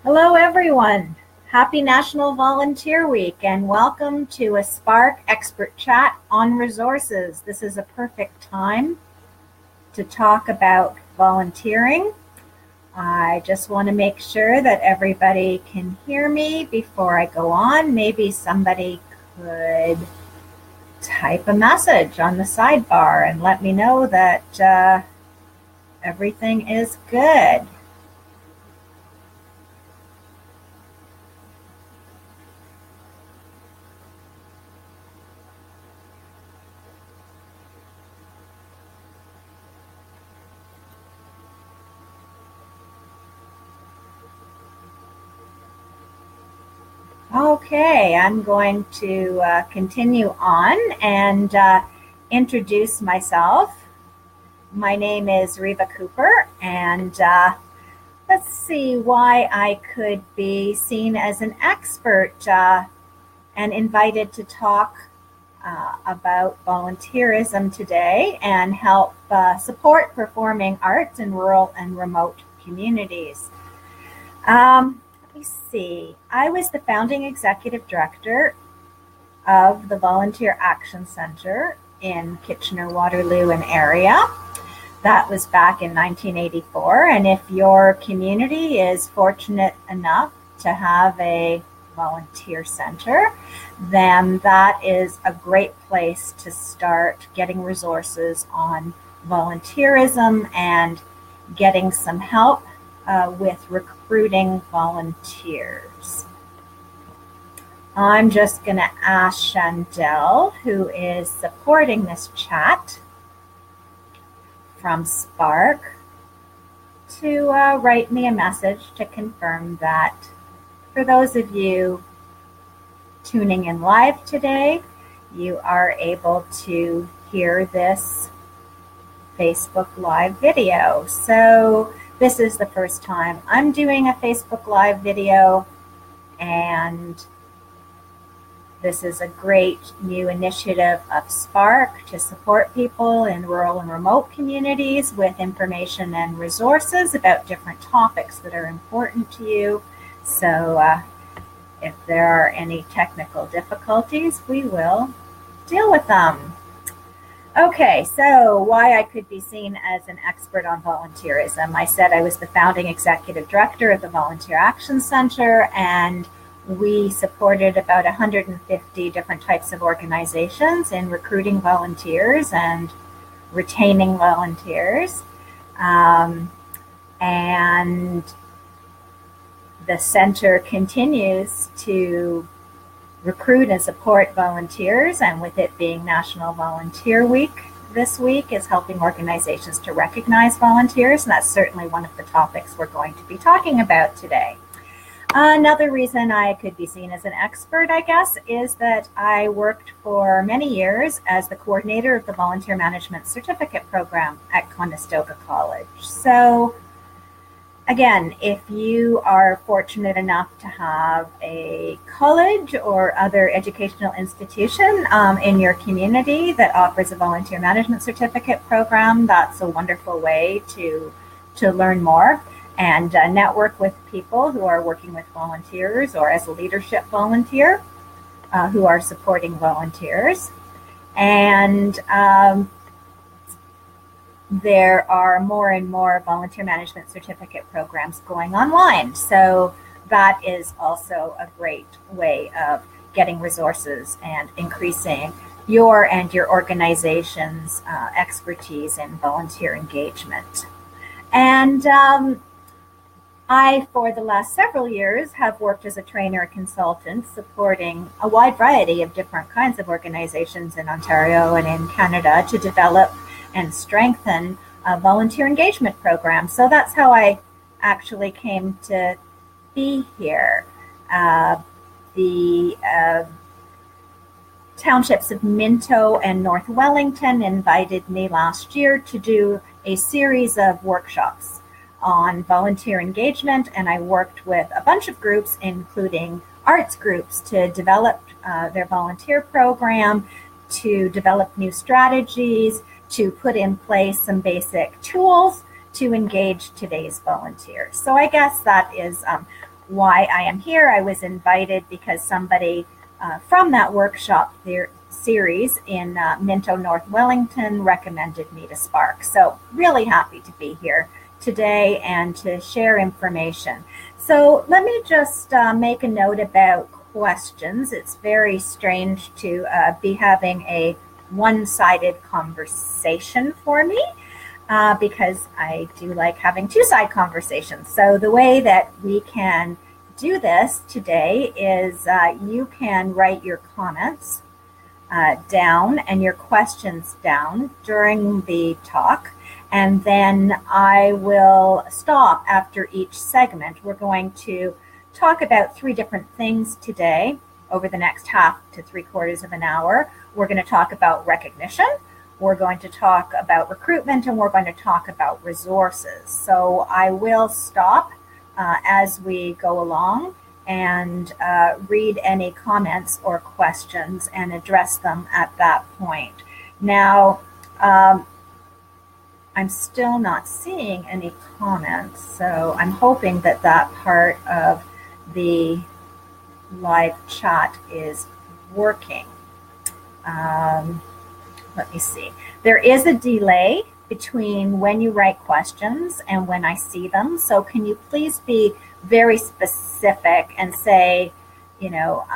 Hello, everyone. Happy National Volunteer Week and welcome to a SPARC expert chat on resources. This is a perfect time to talk about volunteering. I just want to make sure that everybody can hear me before I go on. Maybe somebody could type a message on the sidebar and let me know that everything is good. Okay, I'm going to continue on and introduce myself. My name is Reva Cooper, and let's see why I could be seen as an expert and invited to talk about volunteerism today and help support performing arts in rural and remote communities. Let me see. I was the founding executive director of the Volunteer Action Center in Kitchener-Waterloo and area. That was back in 1984. And if your community is fortunate enough to have a volunteer center, then that is a great place to start getting resources on volunteerism and getting some help with recruiting volunteers. I'm just going to ask Chandel, who is supporting this chat from SPARC, to write me a message to confirm that for those of you tuning in live today, you are able to hear this Facebook Live video. So this is the first time I'm doing a Facebook Live video, and this is a great new initiative of SPARC to support people in rural and remote communities with information and resources about different topics that are important to you. So if there are any technical difficulties, we will deal with them. Okay, so why I could be seen as an expert on volunteerism. I said I was the founding executive director of the Volunteer Action Center, and we supported about 150 different types of organizations in recruiting volunteers and retaining volunteers. And the center continues to recruit and support volunteers, and with it being National Volunteer Week this week is helping organizations to recognize volunteers, and that's certainly one of the topics we're going to be talking about today. Another reason I could be seen as an expert, I guess, is that I worked for many years as the coordinator of the Volunteer Management Certificate Program at Conestoga College. So again, if you are fortunate enough to have a college or other educational institution in your community that offers a volunteer management certificate program, that's a wonderful way to learn more and network with people who are working with volunteers or as a leadership volunteer who are supporting volunteers. And there are more and more volunteer management certificate programs going online. So that is also a great way of getting resources and increasing your and your organization's expertise in volunteer engagement. And I, for the last several years, have worked as a trainer and consultant supporting a wide variety of different kinds of organizations in Ontario and in Canada to develop and strengthen volunteer engagement programs. So that's how I actually came to be here. The townships of Minto and North Wellington invited me last year to do a series of workshops on volunteer engagement, and I worked with a bunch of groups, including arts groups, to develop their volunteer program, to develop new strategies, to put in place some basic tools to engage today's volunteers. So I guess that is why I am here. I was invited because somebody from that workshop series in Minto, North Wellington recommended me to SPARC. So really happy to be here today and to share information. So let me just make a note about questions. It's very strange to be having a one-sided conversation for me because I do like having two-side conversations. So the way that we can do this today is you can write your comments down and your questions down during the talk, and then I will stop after each segment. We're going to talk about 3 different things today over the next half to 3/4 of an hour. We're going to talk about recognition, we're going to talk about recruitment, and we're going to talk about resources. So I will stop as we go along and read any comments or questions and address them at that point. Now, I'm still not seeing any comments, so I'm hoping that that part of the live chat is working. Let me see. There is a delay between when you write questions and when I see them. So can you please be very specific and say, you know,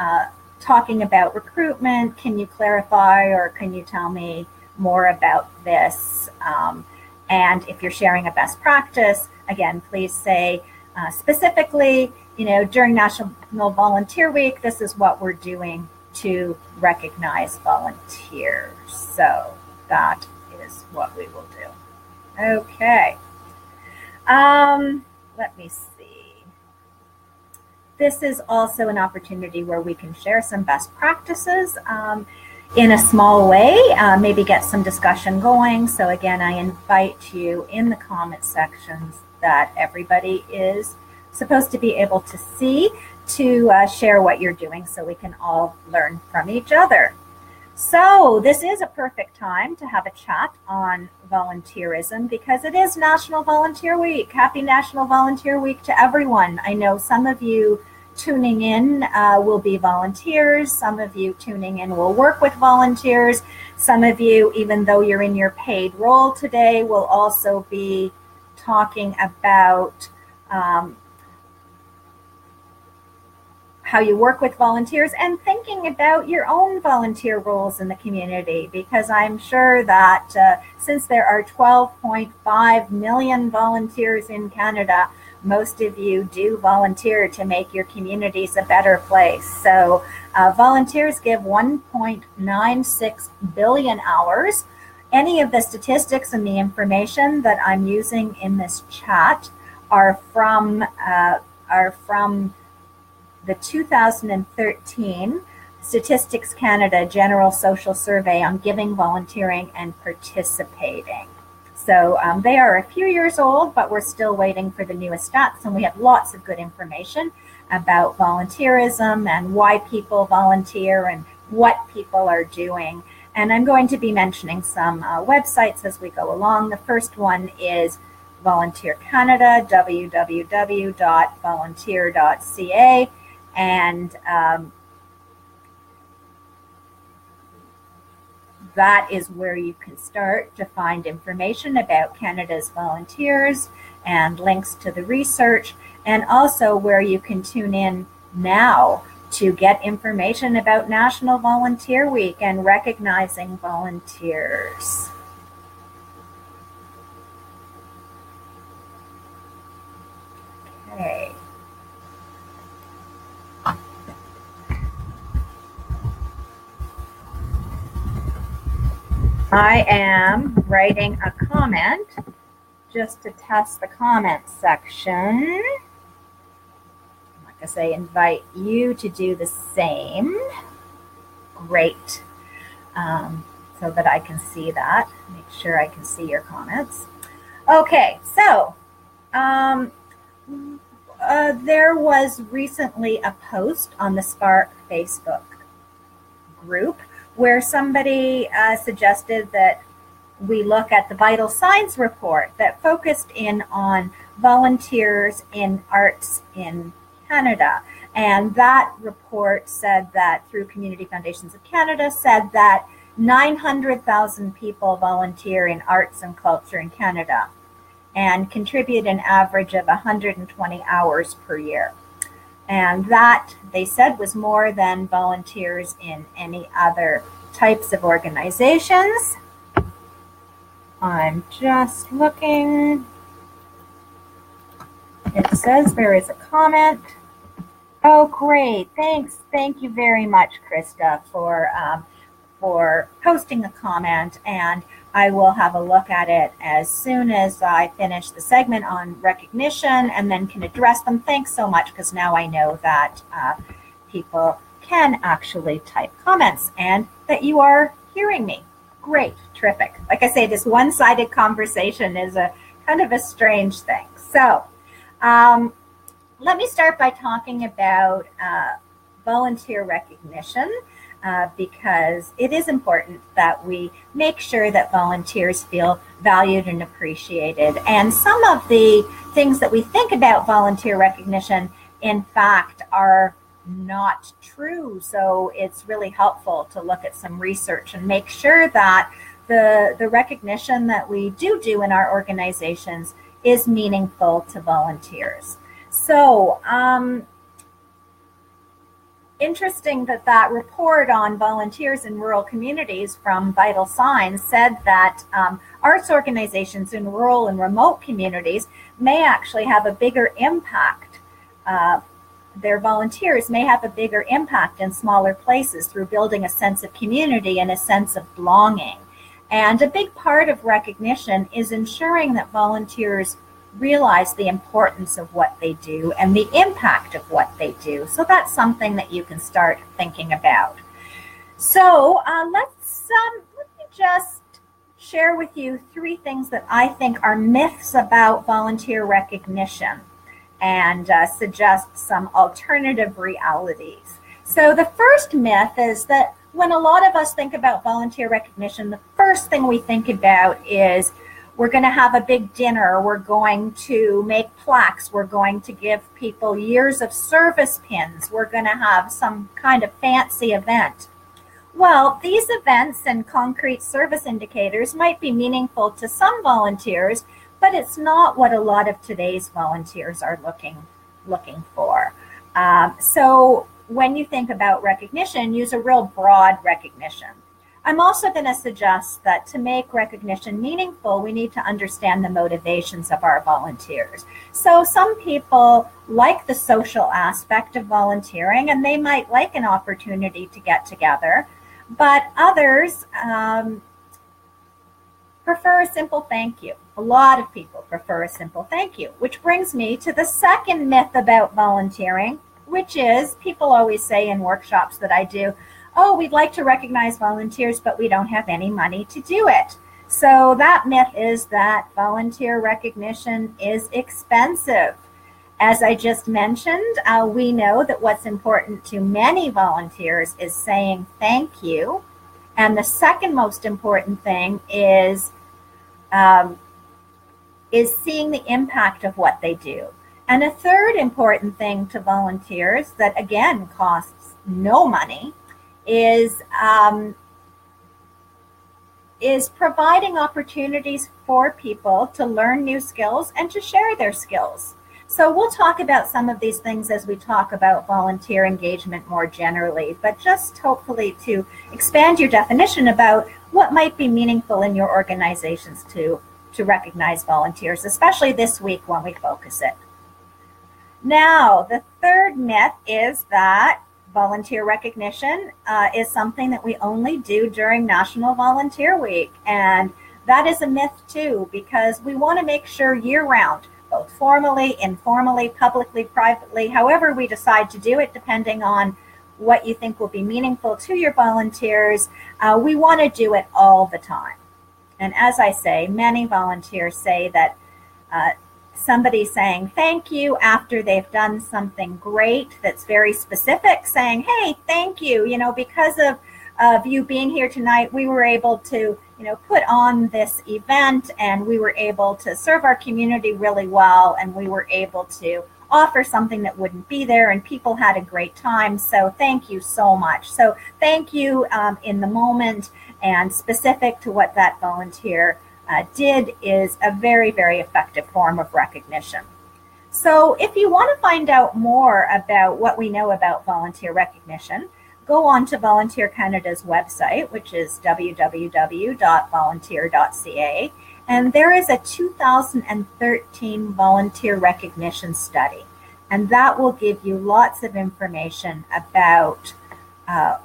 talking about recruitment, can you clarify or can you tell me more about this? And if you're sharing a best practice, again, please say specifically, you know, during National Volunteer Week, this is what we're doing to recognize volunteers. So that is what we will do. Okay. Let me see. This is also an opportunity where we can share some best practices in a small way, maybe get some discussion going. So again, I invite you in the comment sections that everybody is supposed to be able to see to share what you're doing so we can all learn from each other. So this is a perfect time to have a chat on volunteerism because it is National Volunteer Week. Happy National Volunteer Week to everyone. I know some of you tuning in will be volunteers. Some of you tuning in will work with volunteers. Some of you, even though you're in your paid role today, will also be talking about how you work with volunteers and thinking about your own volunteer roles in the community, because I'm sure that since there are 12.5 million volunteers in Canada, most of you do volunteer to make your communities a better place. So volunteers give 1.96 billion hours. Any of the statistics and the information that I'm using in this chat are from the 2013 Statistics Canada General Social Survey on Giving, Volunteering, and Participating. So they are a few years old, but we're still waiting for the newest stats, and we have lots of good information about volunteerism and why people volunteer and what people are doing. And I'm going to be mentioning some websites as we go along. The first one is Volunteer Canada, www.volunteer.ca. And that is where you can start to find information about Canada's volunteers and links to the research, and also where you can tune in now to get information about National Volunteer Week and recognizing volunteers. Okay. I am writing a comment just to test the comment section. Like I say, invite you to do the same. Great. So that I can see that. Make sure I can see your comments. Okay, so there was recently a post on the SPARC Facebook group where somebody suggested that we look at the vital signs report that focused in on volunteers in arts, in Canada. And that report said that through Community Foundations of Canada said that 900,000 people volunteer in arts and culture in Canada and contribute an average of 120 hours per year. And that, they said, was more than volunteers in any other types of organizations. I'm just looking. It says there is a comment. Oh, great. Thanks. Thank you very much, Krista, for posting a comment. And I will have a look at it as soon as I finish the segment on recognition and then can address them. Thanks so much, because now I know that people can actually type comments and that you are hearing me. Great. Terrific. Like I say, this one-sided conversation is a kind of a strange thing. So, let me start by talking about volunteer recognition, because it is important that we make sure that volunteers feel valued and appreciated. And some of the things that we think about volunteer recognition, in fact, are not true. So it's really helpful to look at some research and make sure that the recognition that we do in our organizations is meaningful to volunteers. So, interesting that report on volunteers in rural communities from Vital Signs said that arts organizations in rural and remote communities may actually have a bigger impact. Their volunteers may have a bigger impact in smaller places through building a sense of community and a sense of belonging. And a big part of recognition is ensuring that volunteers realize the importance of what they do and the impact of what they do. So that's something that you can start thinking about. So let me just share with you 3 things that I think are myths about volunteer recognition and suggest some alternative realities. So the first myth is that when a lot of us think about volunteer recognition, the first thing we think about is we're going to have a big dinner, we're going to make plaques, we're going to give people years of service pins, we're going to have some kind of fancy event. Well, these events and concrete service indicators might be meaningful to some volunteers, but it's not what a lot of today's volunteers are looking for. So when you think about recognition, use a real broad recognition. I'm also going to suggest that to make recognition meaningful, we need to understand the motivations of our volunteers. So some people like the social aspect of volunteering, and they might like an opportunity to get together, but others prefer a simple thank you. A lot of people prefer a simple thank you, which brings me to the second myth about volunteering, which is people always say in workshops that I do, oh, we'd like to recognize volunteers, but we don't have any money to do it. So that myth is that volunteer recognition is expensive. As I just mentioned, we know that what's important to many volunteers is saying thank you. And the second most important thing is seeing the impact of what they do. And a third important thing to volunteers that, again, costs no money is providing opportunities for people to learn new skills and to share their skills. So we'll talk about some of these things as we talk about volunteer engagement more generally, but just hopefully to expand your definition about what might be meaningful in your organizations to recognize volunteers, especially this week when we focus it. Now, the third myth is that volunteer recognition is something that we only do during National Volunteer Week. And that is a myth too, because we want to make sure year-round, both formally, informally, publicly, privately, however we decide to do it, depending on what you think will be meaningful to your volunteers, we want to do it all the time. And as I say, many volunteers say that somebody saying thank you after they've done something great that's very specific, saying, hey, thank you, because of you being here tonight, we were able to, put on this event and we were able to serve our community really well, and we were able to offer something that wouldn't be there, and people had a great time. So thank you so much. So thank you in the moment, and specific to what that volunteer did is a very, very effective form of recognition. So if you want to find out more about what we know about volunteer recognition, go on to Volunteer Canada's website, which is www.volunteer.ca, and there is a 2013 volunteer recognition study, and that will give you lots of information about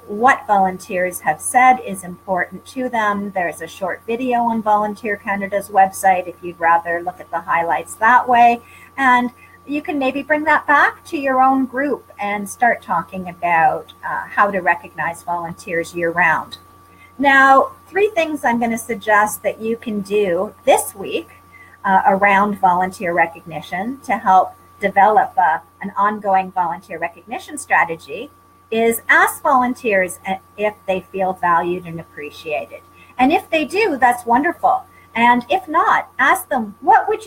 what volunteers have said is important to them. There's a short video on Volunteer Canada's website if you'd rather look at the highlights that way. And you can maybe bring that back to your own group and start talking about how to recognize volunteers year-round. Now, 3 things I'm going to suggest that you can do this week around volunteer recognition to help develop an ongoing volunteer recognition strategy is ask volunteers if they feel valued and appreciated. And if they do, that's wonderful. And if not, ask them, what would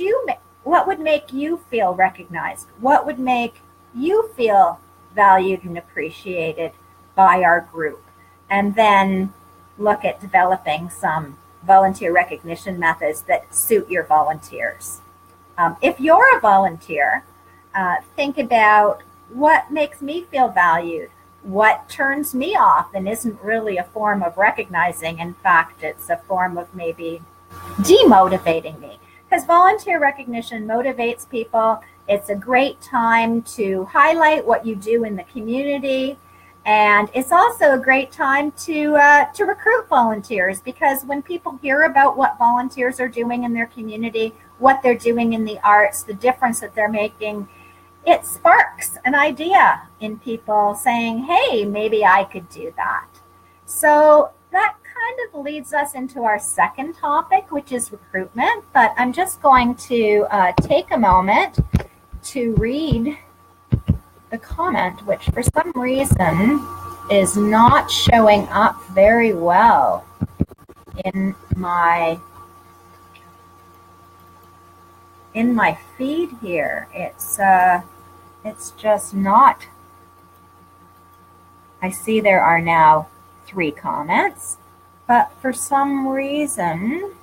make you feel recognized? What would make you feel valued and appreciated by our group? And then look at developing some volunteer recognition methods that suit your volunteers. If you're a volunteer, think about what makes me feel valued, what turns me off and isn't really a form of recognizing. In fact, it's a form of maybe demotivating me. Because volunteer recognition motivates people. It's a great time to highlight what you do in the community. And it's also a great time to recruit volunteers, because when people hear about what volunteers are doing in their community, what they're doing in the arts, the difference that they're making, it sparks an idea in people saying, hey, maybe I could do that. So that kind of leads us into our second topic, which is recruitment. But I'm just going to take a moment to read the comment, which for some reason is not showing up very well in my feed here. It's just not. I see there are now 3 comments, but for some reason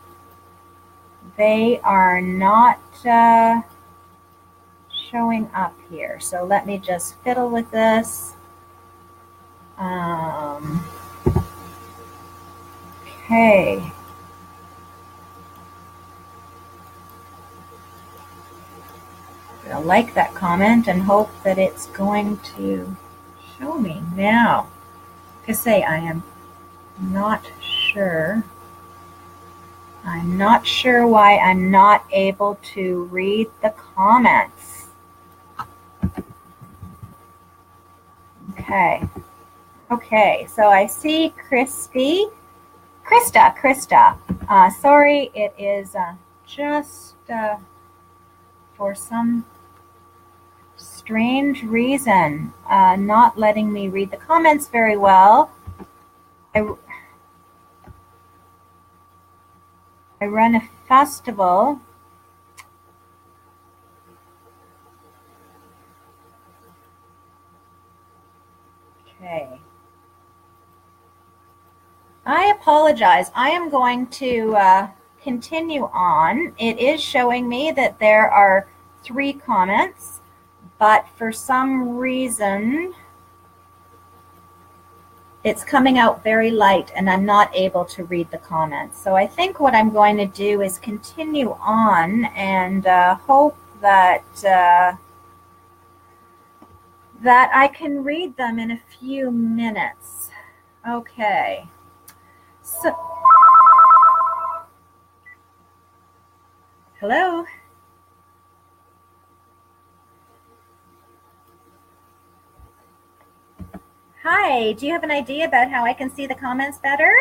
they are not showing up here. So let me just fiddle with this. Okay. I like that comment and hope that it's going to show me now. Like I say, I am not sure. I'm not sure why I'm not able to read the comments. Okay, so I see Krista. Sorry, it is just for some strange reason not letting me read the comments very well. I run a festival. Okay. I apologize. I am going to continue on. It is showing me that there are 3 comments, but for some reason it's coming out very light and I'm not able to read the comments. So I think what I'm going to do is continue on and hope that that I can read them in a few minutes. Okay. So, hello? Hi, do you have an idea about how I can see the comments better?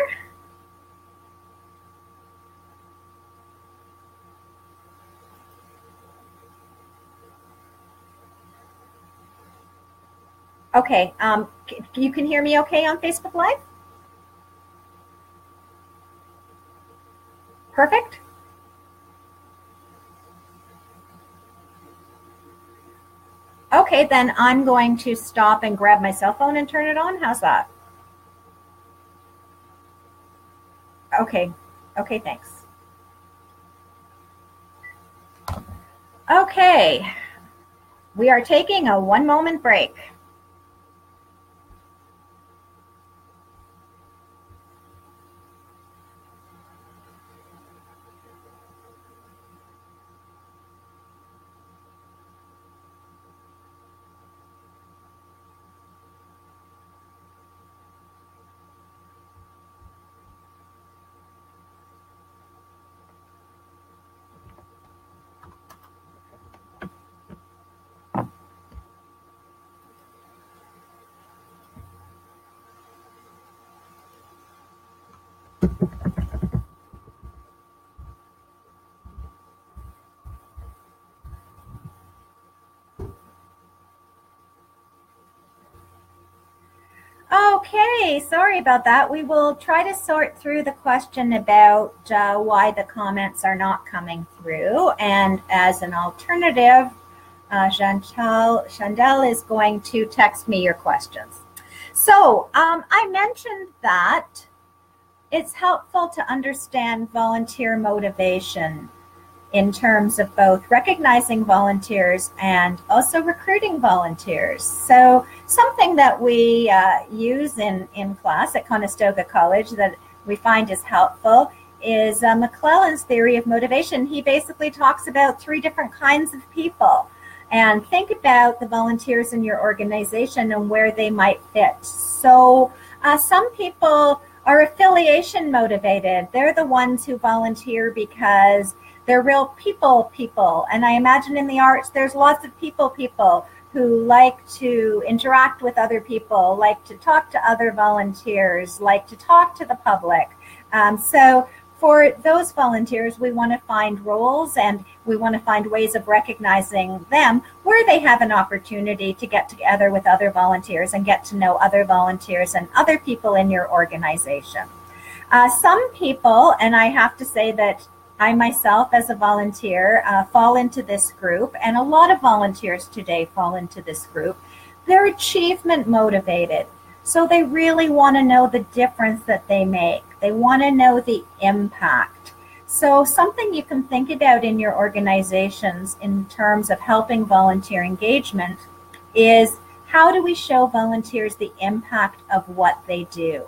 Okay, you can hear me okay on Facebook Live? Perfect. Okay, then I'm going to stop and grab my cell phone and turn it on. How's that? Okay, okay, thanks. Okay, we are taking a 1-moment break. Okay, sorry about that. We will try to sort through the question about why the comments are not coming through. And as an alternative, Chandel is going to text me your questions. So I mentioned that it's helpful to understand volunteer motivation in terms of both recognizing volunteers and also recruiting volunteers. So something that we use in class at Conestoga College that we find is helpful is McClellan's theory of motivation. He basically talks about 3 different kinds of people. And think about the volunteers in your organization and where they might fit. So some people are affiliation motivated. They're the ones who volunteer because they're real people. And I imagine in the arts, there's lots of people who like to interact with other people, like to talk to other volunteers, like to talk to the public. So for those volunteers, we want to find roles and we want to find ways of recognizing them where they have an opportunity to get together with other volunteers and get to know other volunteers and other people in your organization. Some people, and I have to say that I myself as a volunteer fall into this group, and a lot of volunteers today fall into this group. They're achievement motivated. So they really want to know the difference that they make. They want to know the impact. So something you can think about in your organizations in terms of helping volunteer engagement is, how do we show volunteers the impact of what they do?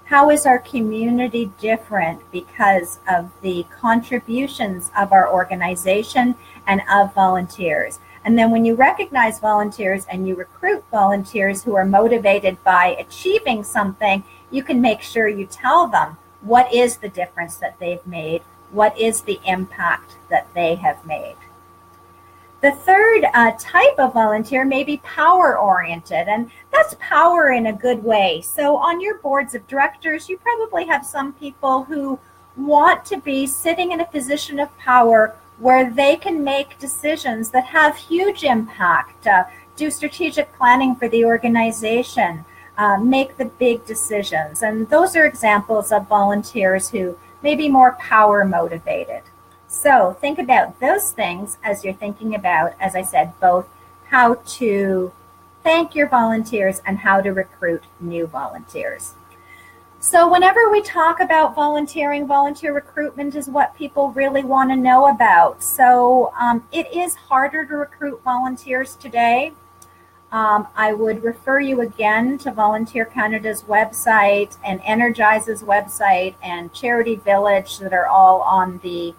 How is our community different because of the contributions of our organization and of volunteers? And then when you recognize volunteers and you recruit volunteers who are motivated by achieving something, you can make sure you tell them what is the difference that they've made, what is the impact that they have made. The third type of volunteer may be power-oriented, and that's power in a good way. So on your boards of directors, you probably have some people who want to be sitting in a position of power where they can make decisions that have huge impact, do strategic planning for the organization, make the big decisions. And those are examples of volunteers who may be more power motivated. So think about those things as you're thinking about, as I said, both how to thank your volunteers and how to recruit new volunteers. So whenever we talk about volunteering, volunteer recruitment is what people really want to know about. So it is harder to recruit volunteers today. I would refer you again to Volunteer Canada's website and Energize's website and Charity Village that are all on the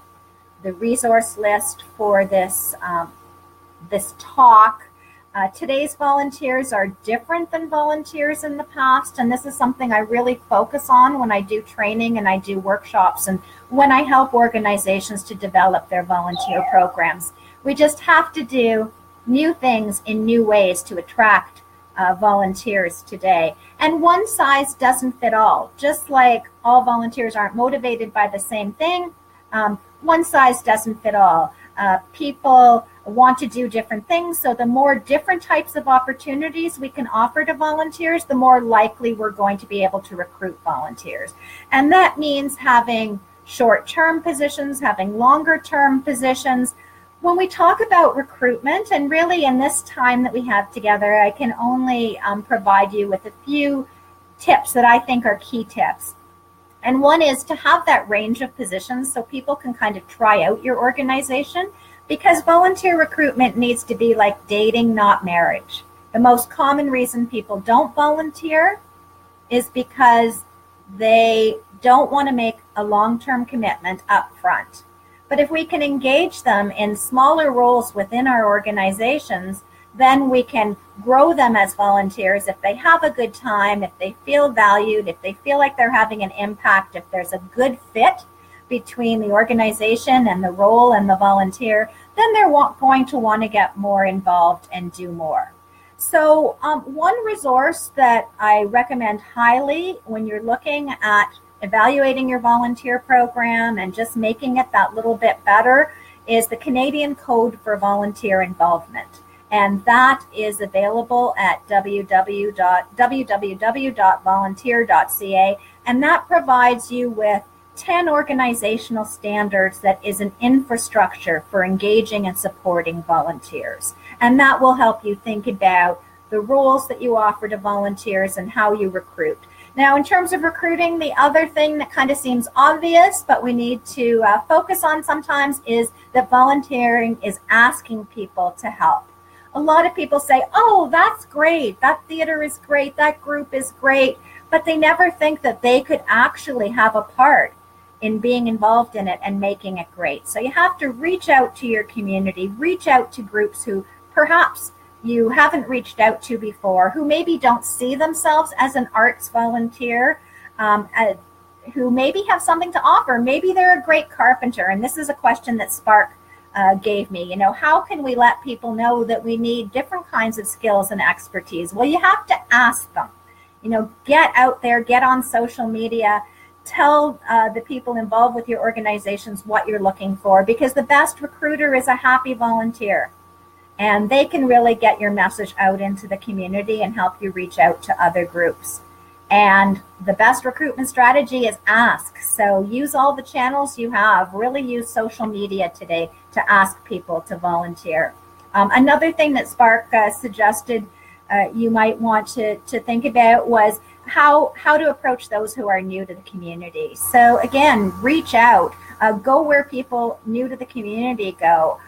resource list for this talk. Today's volunteers are different than volunteers in the past, and this is something I really focus on when I do training and I do workshops and when I help organizations to develop their volunteer programs. We just have to do new things in new ways to attract volunteers today. And one size doesn't fit all. Just like all volunteers aren't motivated by the same thing, one size doesn't fit all. People want to do different things, so the more different types of opportunities we can offer to volunteers, the more likely we're going to be able to recruit volunteers. And that means having short-term positions, having longer-term positions. when we talk about recruitment, and really in this time that we have together, I can only provide you with a few tips that I think are key tips. And one is to have that range of positions so people can kind of try out your organization, because volunteer recruitment needs to be like dating, not marriage. The most common reason people don't volunteer is because they don't want to make a long-term commitment up front. But if we can engage them in smaller roles within our organizations, then we can grow them as volunteers if they have a good time, if they feel valued, if they feel like they're having an impact, if there's a good fit between the organization and the role and the volunteer, then they're going to want to get more involved and do more. So one resource that I recommend highly when you're looking at evaluating your volunteer program and just making it that little bit better is the Canadian Code for Volunteer Involvement. And that is available at www.volunteer.ca. And that provides you with 10 organizational standards that is an infrastructure for engaging and supporting volunteers. And that will help you think about the roles that you offer to volunteers and how you recruit. Now, in terms of recruiting, the other thing that kind of seems obvious, but we need to focus on sometimes, is that volunteering is asking people to help. A lot of people say, oh, that's great, that theater is great, that group is great, but they never think that they could actually have a part in being involved in it and making it great. So you have to reach out to your community, reach out to groups who perhaps you haven't reached out to before, who maybe don't see themselves as an arts volunteer, who maybe have something to offer. Maybe they're a great carpenter, and this is a question that SPARC gave me. You know, how can we let people know that we need different kinds of skills and expertise? Well, you have to ask them. You know, get out there, get on social media, tell the people involved with your organizations what you're looking for, because the best recruiter is a happy volunteer. And they can really get your message out into the community and help you reach out to other groups. And the best recruitment strategy is ask. So use all the channels you have. Really use social media today to ask people to volunteer. Another thing that SPARC suggested you might want to think about was how to approach those who are new to the community. So again, reach out. Go where people new to the community go.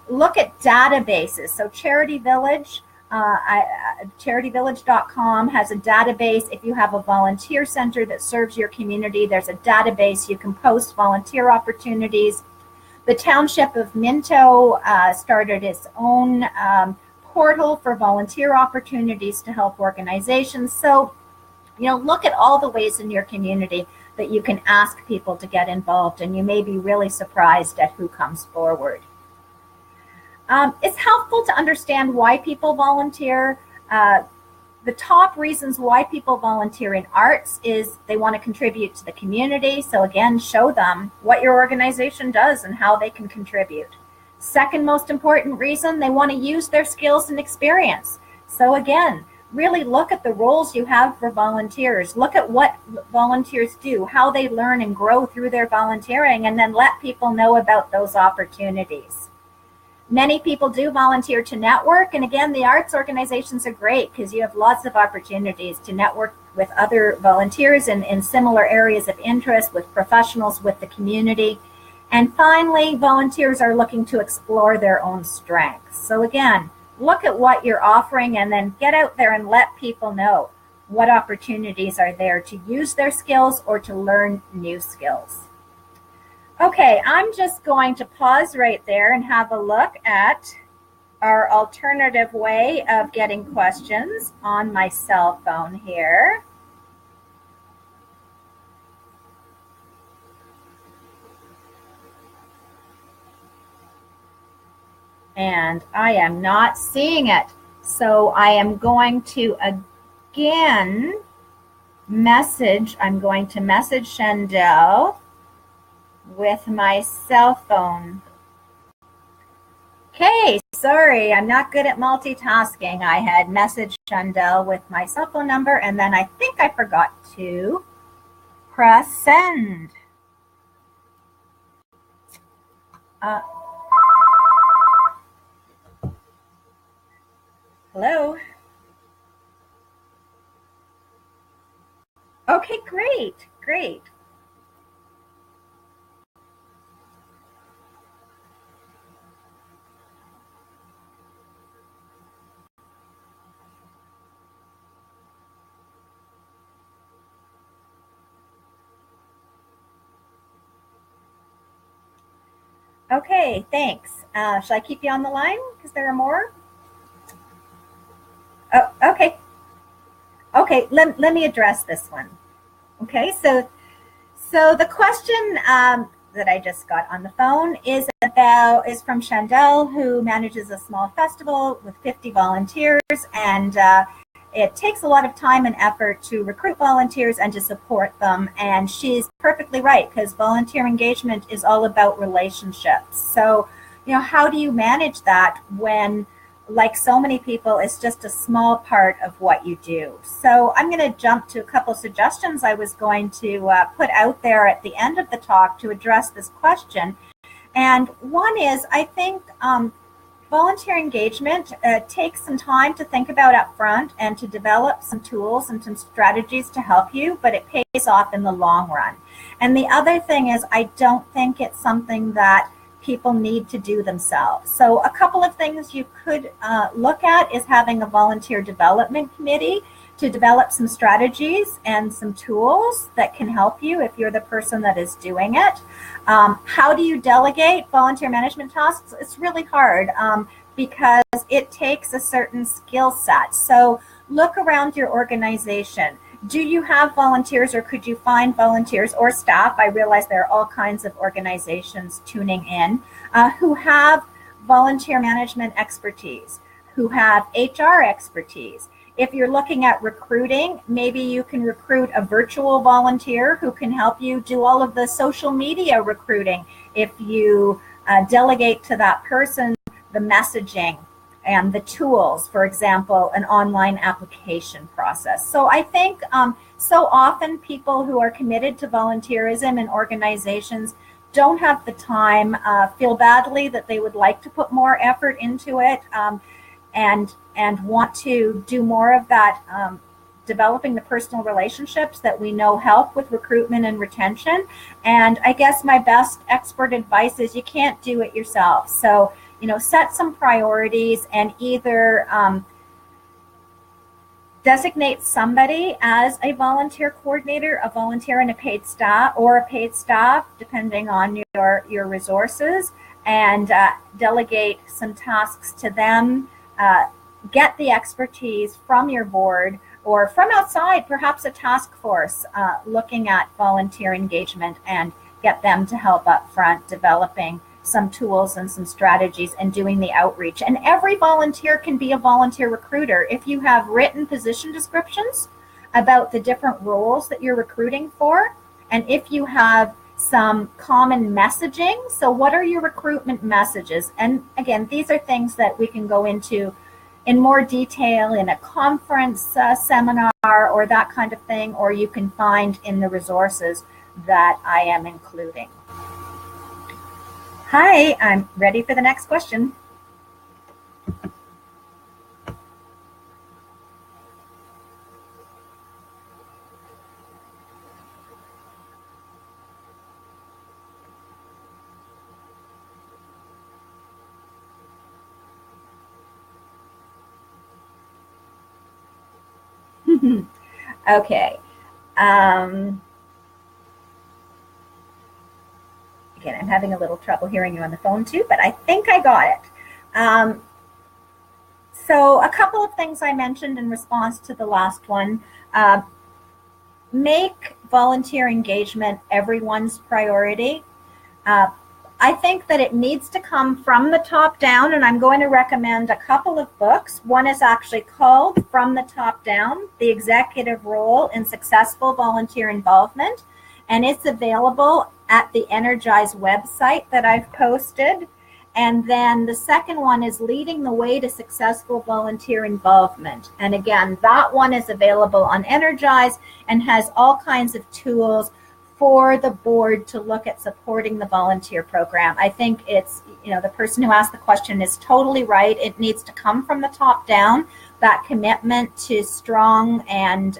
Look at databases. So Charity Village, charityvillage.com has a database. If you have a volunteer center that serves your community, there's a database. You can post volunteer opportunities. The Township of Minto started its own portal for volunteer opportunities to help organizations. So, you know, look at all the ways in your community that you can ask people to get involved, and you may be really surprised at who comes forward. It's helpful to understand why people volunteer. The top reasons why people volunteer in arts is they want to contribute to the community. So again, show them what your organization does and how they can contribute. Second most important reason, they want to use their skills and experience. So again, really look at the roles you have for volunteers. Look at what volunteers do, how they learn and grow through their volunteering, and then let people know about those opportunities. Many people do volunteer to network, and again, the arts organizations are great because you have lots of opportunities to network with other volunteers in similar areas of interest, with professionals, with the community. And finally, volunteers are looking to explore their own strengths. So again, look at what you're offering and then get out there and let people know what opportunities are there to use their skills or to learn new skills. Okay, I'm just going to pause right there and have a look at our alternative way of getting questions on my cell phone here. And I am not seeing it. So I am going to again message, I'm going to message Shandell with my cell phone. Okay, sorry, I'm not good at multitasking. I had messaged Shandell with my cell phone number, and then I think I forgot to press send. Hello. Okay, great, great. Okay, thanks. Shall I keep you on the line? Because there are more? Oh, okay. Okay, let me address this one. Okay, so the question that I just got on the phone is from Chandel, who manages a small festival with 50 volunteers, and it takes a lot of time and effort to recruit volunteers and to support them. And she's perfectly right, because volunteer engagement is all about relationships. So, how do you manage that when, like so many people, it's just a small part of what you do? So I'm going to jump to a couple suggestions I was going to put out there at the end of the talk to address this question. And one is, I think volunteer engagement takes some time to think about up front and to develop some tools and some strategies to help you, but it pays off in the long run. And the other thing is, I don't think it's something that people need to do themselves. So a couple of things you could look at is having a volunteer development committee to develop some strategies and some tools that can help you if you're the person that is doing it. How do you delegate volunteer management tasks? It's really hard because it takes a certain skill set. So look around your organization. Do you have volunteers, or could you find volunteers or staff? I realize there are all kinds of organizations tuning in who have volunteer management expertise, who have HR expertise. If you're looking at recruiting, maybe you can recruit a virtual volunteer who can help you do all of the social media recruiting if you delegate to that person the messaging and the tools, for example, an online application process. So I think so often people who are committed to volunteerism in organizations don't have the time, feel badly that they would like to put more effort into it, and want to do more of that, developing the personal relationships that we know help with recruitment and retention. And I guess my best expert advice is you can't do it yourself. So, set some priorities and either designate somebody as a volunteer coordinator, a volunteer and a paid staff, or a paid staff, depending on your resources, and delegate some tasks to them. Get the expertise from your board or from outside, perhaps a task force looking at volunteer engagement, and get them to help up front developing some tools and some strategies and doing the outreach. And every volunteer can be a volunteer recruiter. If you have written position descriptions about the different roles that you're recruiting for, and if you have some common messaging, so what are your recruitment messages? And again, these are things that we can go into in more detail in a conference seminar or that kind of thing, or you can find in the resources that I am including. Hi, I'm ready for the next question. Okay. Again, I'm having a little trouble hearing you on the phone too, but I think I got it. So a couple of things I mentioned in response to the last one. Make volunteer engagement everyone's priority. I think that it needs to come from the top down, and I'm going to recommend a couple of books. One is actually called From the Top Down, The Executive Role in Successful Volunteer Involvement, and it's available at the Energize website that I've posted. And then the second one is Leading the Way to Successful Volunteer Involvement. And again, that one is available on Energize and has all kinds of tools for the board to look at supporting the volunteer program. I think it's, the person who asked the question is totally right. It needs to come from the top down, that commitment to strong and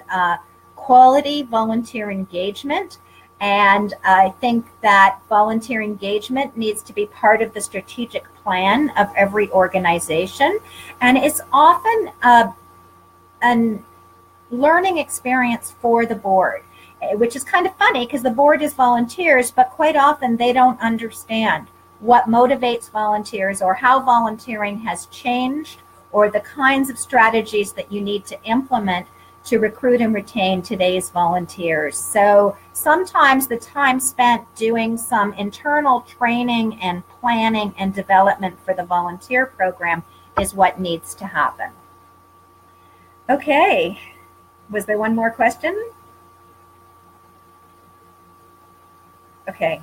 quality volunteer engagement. And I think that volunteer engagement needs to be part of the strategic plan of every organization. And it's often a learning experience for the board, which is kind of funny because the board is volunteers, but quite often they don't understand what motivates volunteers or how volunteering has changed or the kinds of strategies that you need to implement to recruit and retain today's volunteers. So sometimes the time spent doing some internal training and planning and development for the volunteer program is what needs to happen. Okay, was there one more question? Okay.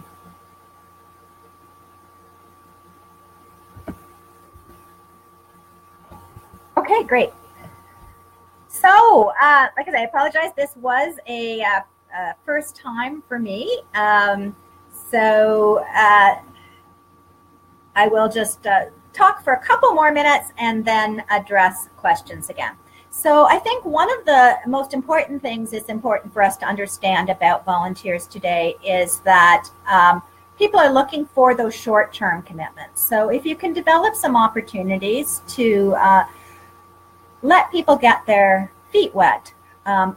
Okay, great. So, like I said, I apologize. This was a first time for me. So I will just talk for a couple more minutes and then address questions again. So I think one of the most important things it's important for us to understand about volunteers today is that people are looking for those short-term commitments. So if you can develop some opportunities to let people get their feet wet,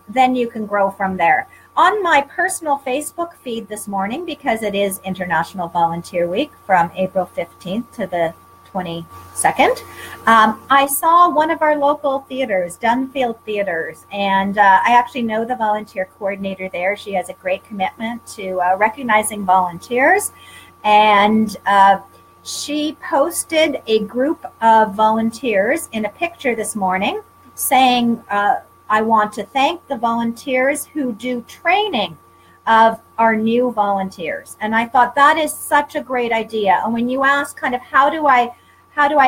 then you can grow from there. On my personal Facebook feed this morning, because it is International Volunteer Week from April 15th to the 22nd, I saw one of our local theaters, Dunfield Theaters, and I actually know the volunteer coordinator there. She has a great commitment to recognizing volunteers, and she posted a group of volunteers in a picture this morning saying, I want to thank the volunteers who do training of our new volunteers. And I thought that is such a great idea. And when you ask kind of how do I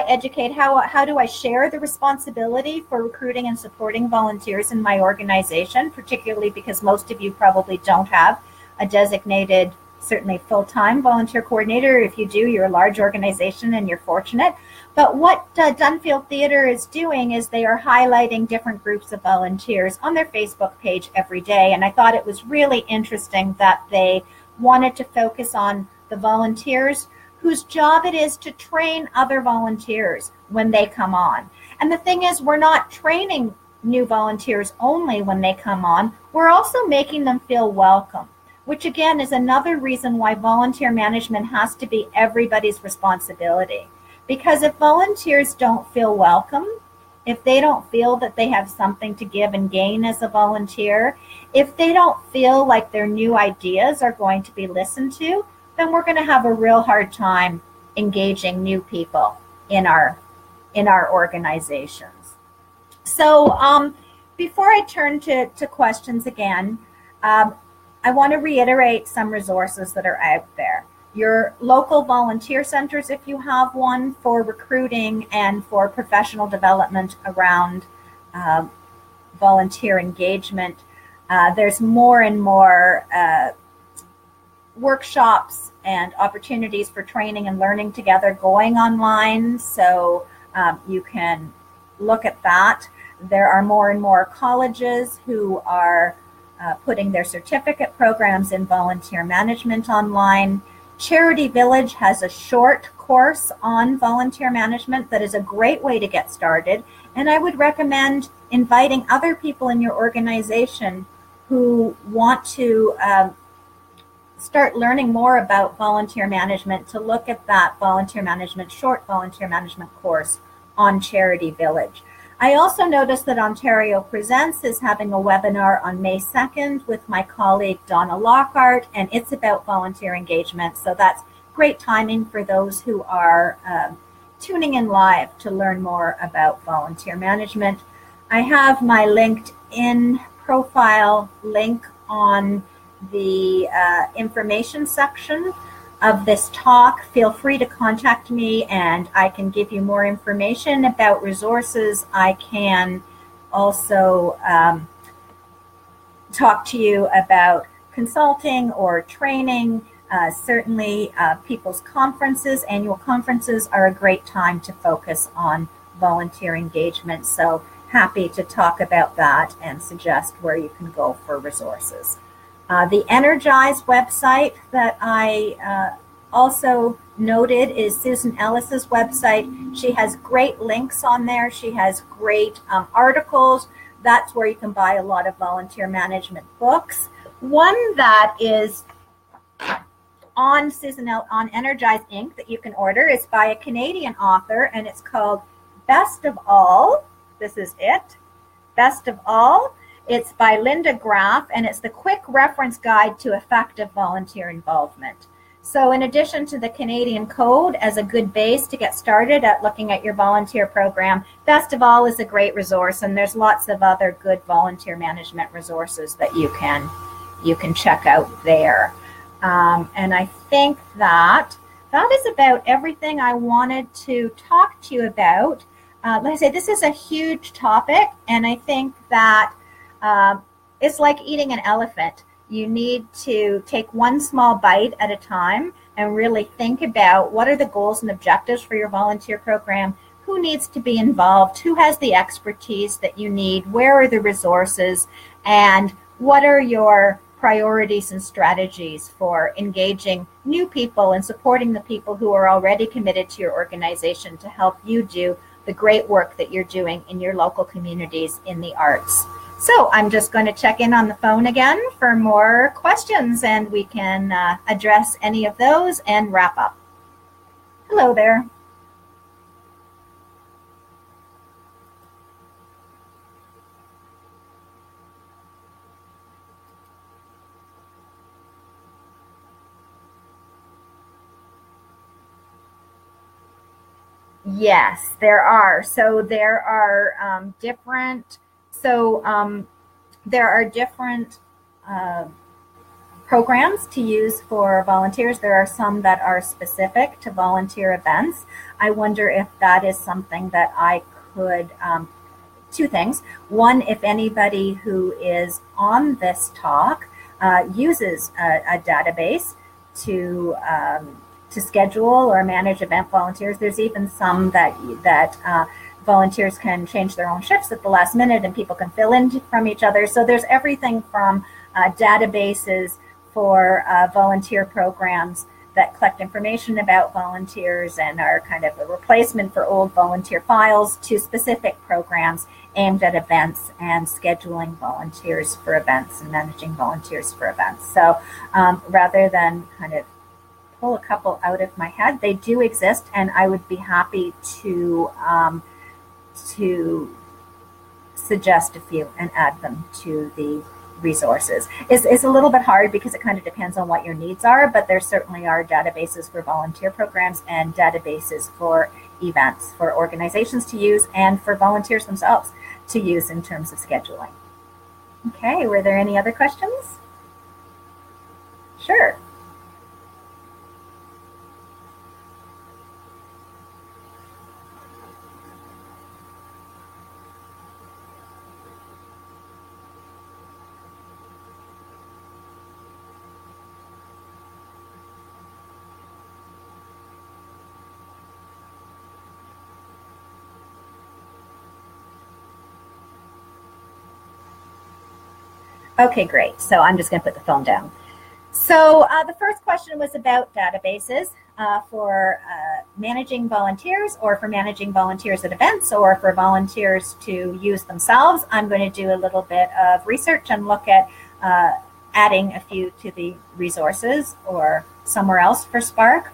educate, how do I share the responsibility for recruiting and supporting volunteers in my organization, particularly because most of you probably don't have a designated, certainly full-time volunteer coordinator. If you do, you're a large organization and you're fortunate. But what Dunfield Theater is doing is they are highlighting different groups of volunteers on their Facebook page every day. And I thought it was really interesting that they wanted to focus on the volunteers whose job it is to train other volunteers when they come on. And the thing is, we're not training new volunteers only when they come on, we're also making them feel welcome, which again is another reason why volunteer management has to be everybody's responsibility. Because if volunteers don't feel welcome, if they don't feel that they have something to give and gain as a volunteer, if they don't feel like their new ideas are going to be listened to, then we're going to have a real hard time engaging new people in our organizations. So before I turn to questions again, I want to reiterate some resources that are out there. Your local volunteer centers, if you have one, for recruiting and for professional development around volunteer engagement. There's more and more workshops and opportunities for training and learning together going online, so you can look at that. There are more and more colleges who are putting their certificate programs in volunteer management online. Charity Village has a short course on volunteer management that is a great way to get started, and I would recommend inviting other people in your organization who want to start learning more about volunteer management to look at that short volunteer management course on Charity Village. I also noticed that Ontario Presents is having a webinar on May 2nd with my colleague Donna Lockhart, and it's about volunteer engagement. So that's great timing for those who are tuning in live to learn more about volunteer management. I have my LinkedIn profile link on the information section of this talk. Feel free to contact me and I can give you more information about resources. I can also talk to you about consulting or training. Certainly people's conferences, annual conferences are a great time to focus on volunteer engagement. So happy to talk about that and suggest where you can go for resources. The Energize website that I also noted is Susan Ellis's website. She has great links on there. She has great articles. That's where you can buy a lot of volunteer management books. One that is on Energize Inc. that you can order is by a Canadian author, and it's called Best of All. This is it. Best of All. It's by Linda Graff, and it's the quick reference guide to effective volunteer involvement. So in addition to the Canadian Code as a good base to get started at looking at your volunteer program, Best of All is a great resource, and there's lots of other good volunteer management resources that you can check out there. And I think that is about everything I wanted to talk to you about. Like I say, this is a huge topic, and I think that it's like eating an elephant. You need to take one small bite at a time and really think about what are the goals and objectives for your volunteer program, who needs to be involved, who has the expertise that you need, where are the resources, and what are your priorities and strategies for engaging new people and supporting the people who are already committed to your organization to help you do the great work that you're doing in your local communities in the arts. So I'm just going to check in on the phone again for more questions, and we can address any of those and wrap up. Hello there. Yes, there are. So there are different programs to use for volunteers. There are some that are specific to volunteer events. I wonder if that is something that I could, two things. One, if anybody who is on this talk uses a database to schedule or manage event volunteers. There's even some that volunteers can change their own shifts at the last minute, and people can fill in from each other. So there's everything from databases for volunteer programs that collect information about volunteers and are kind of a replacement for old volunteer files, to specific programs aimed at events and scheduling volunteers for events and managing volunteers for events. So rather than kind of pull a couple out of my head, they do exist, and I would be happy to suggest a few and add them to the resources. It's a little bit hard because it kind of depends on what your needs are, but there certainly are databases for volunteer programs and databases for events for organizations to use and for volunteers themselves to use in terms of scheduling. Okay, were there any other questions? Sure. Okay, great. So I'm just going to put the phone down. So the first question was about databases for managing volunteers, or for managing volunteers at events, or for volunteers to use themselves. I'm going to do a little bit of research and look at adding a few to the resources or somewhere else for SPARC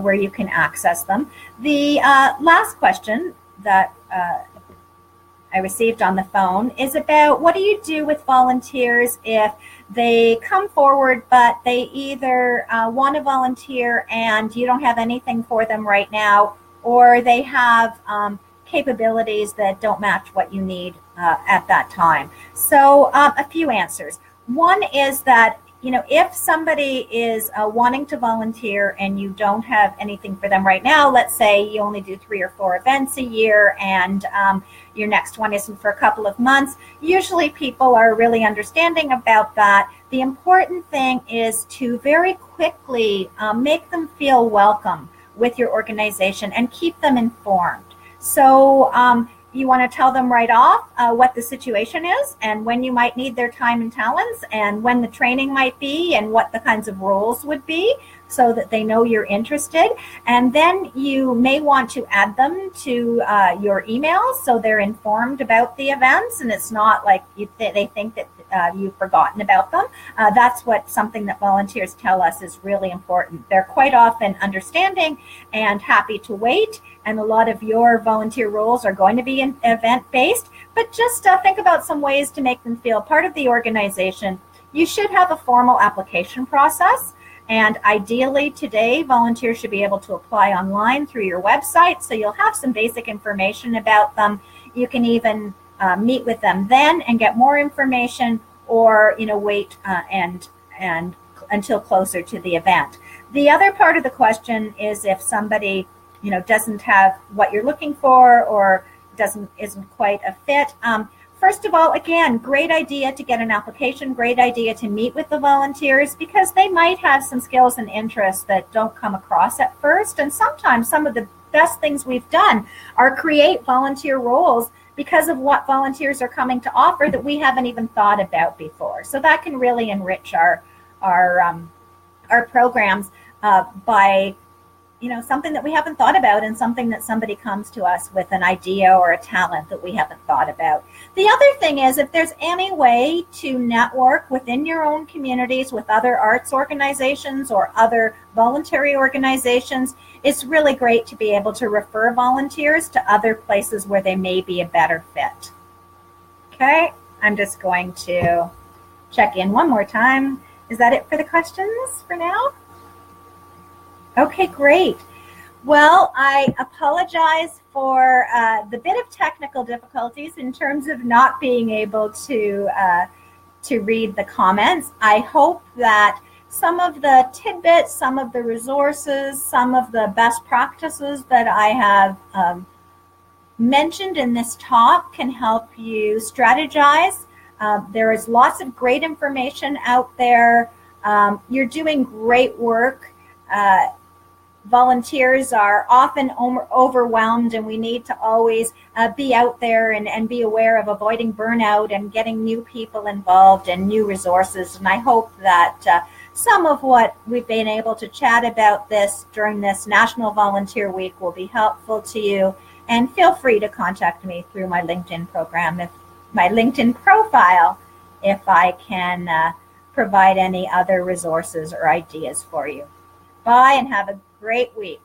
where you can access them. The last question that I received on the phone is about what do you do with volunteers if they come forward but they either want to volunteer and you don't have anything for them right now, or they have capabilities that don't match what you need at that time. So a few answers. One is that if somebody is wanting to volunteer and you don't have anything for them right now, let's say you only do 3 or 4 events a year and your next one isn't for a couple of months, usually people are really understanding about that. The important thing is to very quickly make them feel welcome with your organization and keep them informed. So you want to tell them right off what the situation is and when you might need their time and talents and when the training might be and what the kinds of roles would be so that they know you're interested. And then you may want to add them to your emails so they're informed about the events and it's not like they think that you've forgotten about them. That's something that volunteers tell us is really important. They're quite often understanding and happy to wait. And a lot of your volunteer roles are going to be event-based, but just think about some ways to make them feel part of the organization. You should have a formal application process, and ideally today, volunteers should be able to apply online through your website, so you'll have some basic information about them. You can even meet with them then and get more information, or wait and until closer to the event. The other part of the question is if somebody doesn't have what you're looking for or isn't quite a fit. First of all, again, great idea to get an application, great idea to meet with the volunteers because they might have some skills and interests that don't come across at first. And sometimes some of the best things we've done are create volunteer roles because of what volunteers are coming to offer that we haven't even thought about before. So that can really enrich our programs by something that we haven't thought about and something that somebody comes to us with an idea or a talent that we haven't thought about. The other thing is if there's any way to network within your own communities with other arts organizations or other voluntary organizations, it's really great to be able to refer volunteers to other places where they may be a better fit. Okay, I'm just going to check in one more time. Is that it for the questions for now? Okay, great. Well, I apologize for the bit of technical difficulties in terms of not being able to read the comments. I hope that some of the tidbits, some of the resources, some of the best practices that I have mentioned in this talk can help you strategize. There is lots of great information out there. You're doing great work. Volunteers are often overwhelmed, and we need to always be out there and be aware of avoiding burnout and getting new people involved and new resources. And I hope that some of what we've been able to chat about during this National Volunteer Week will be helpful to you. And feel free to contact me through my LinkedIn my LinkedIn profile, if I can provide any other resources or ideas for you. Bye and have a great week.